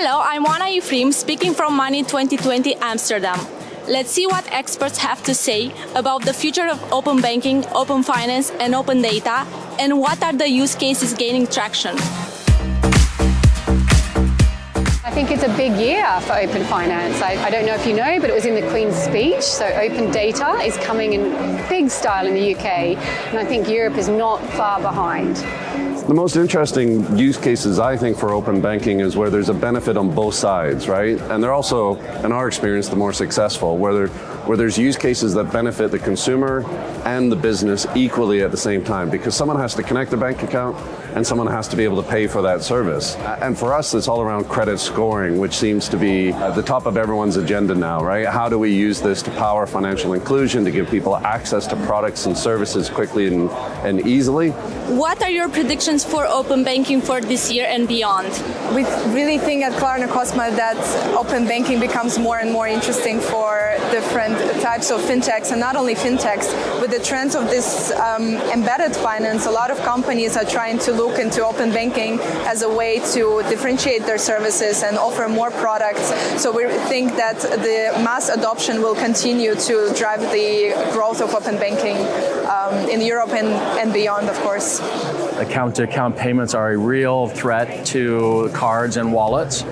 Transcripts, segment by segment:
Hello, I'm Ana Yefrim, speaking from Money2020 Amsterdam. Let's see what experts have to say about the future of open banking, open finance, and open data, and what are the use cases gaining traction. I think it's a big year for open finance. I don't know if you know, but it was in the Queen's speech. So open data is coming in big style in the UK, and I think Europe is not far behind. The most interesting use cases, I think, for open banking is where there's a benefit on both sides, right? And they're also, in our experience, the more successful, where there's use cases that benefit the consumer and the business equally at the same time, because someone has to connect the bank account and someone has to be able to pay for that service. And for us, it's all around credit scoring, which seems to be at the top of everyone's agenda now, right? How do we use this to power financial inclusion, to give people access to products and services quickly and easily? What are your predictions for open banking for this year and beyond? We really think at Klarna Cosma that open banking becomes more and more interesting for different types of fintechs, and not only fintechs. With the trends of this embedded finance, a lot of companies are trying to look into open banking as a way to differentiate their services and offer more products. So we think that the mass adoption will continue to drive the growth of open banking in Europe and beyond, of course. Account-to-account payments are a real threat to cards and wallets.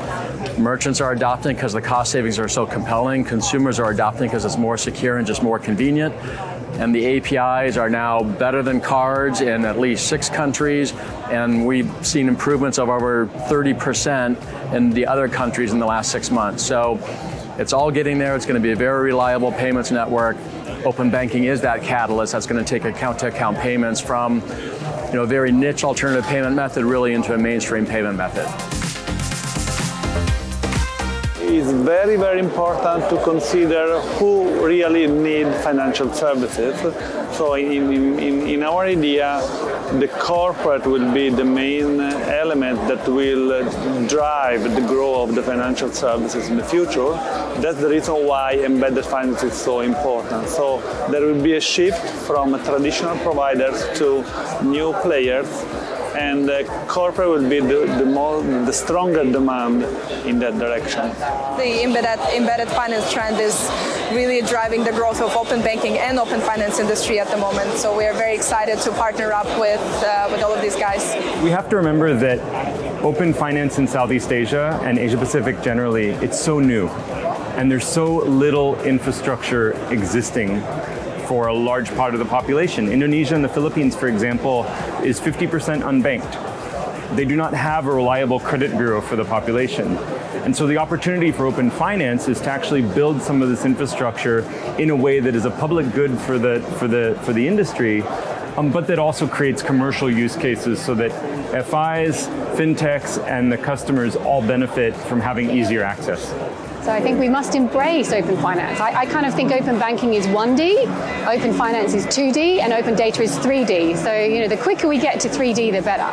Merchants are adopting because the cost savings are so compelling. Consumers are adopting because it's more secure and just more convenient. And the APIs are now better than cards in at least 6 countries, and we've seen improvements of over 30% in the other countries in the last 6 months. So it's all getting there. It's going to be a very reliable payments network. Open banking is that catalyst that's going to take account-to-account payments from a very niche alternative payment method really into a mainstream payment method. It's very, very important to consider who really need financial services. So in our idea, the corporate will be the main element that will drive the growth of the financial services in the future. That's the reason why embedded finance is so important. So there will be a shift from traditional providers to new players, and corporate will be the stronger demand in that direction. The embedded finance trend is really driving the growth of open banking and open finance industry at the moment. So we are very excited to partner up with all of these guys. We have to remember that open finance in Southeast Asia and Asia Pacific generally, it's so new. And there's so little infrastructure existing for a large part of the population. Indonesia and the Philippines, for example, is 50% unbanked. They do not have a reliable credit bureau for the population. And so the opportunity for open finance is to actually build some of this infrastructure in a way that is a public good for the industry, but that also creates commercial use cases so that FIs, fintechs, and the customers all benefit from having easier access. So I think we must embrace open finance. I kind of think open banking is 1D, open finance is 2D, and open data is 3D. So the quicker we get to 3D, the better.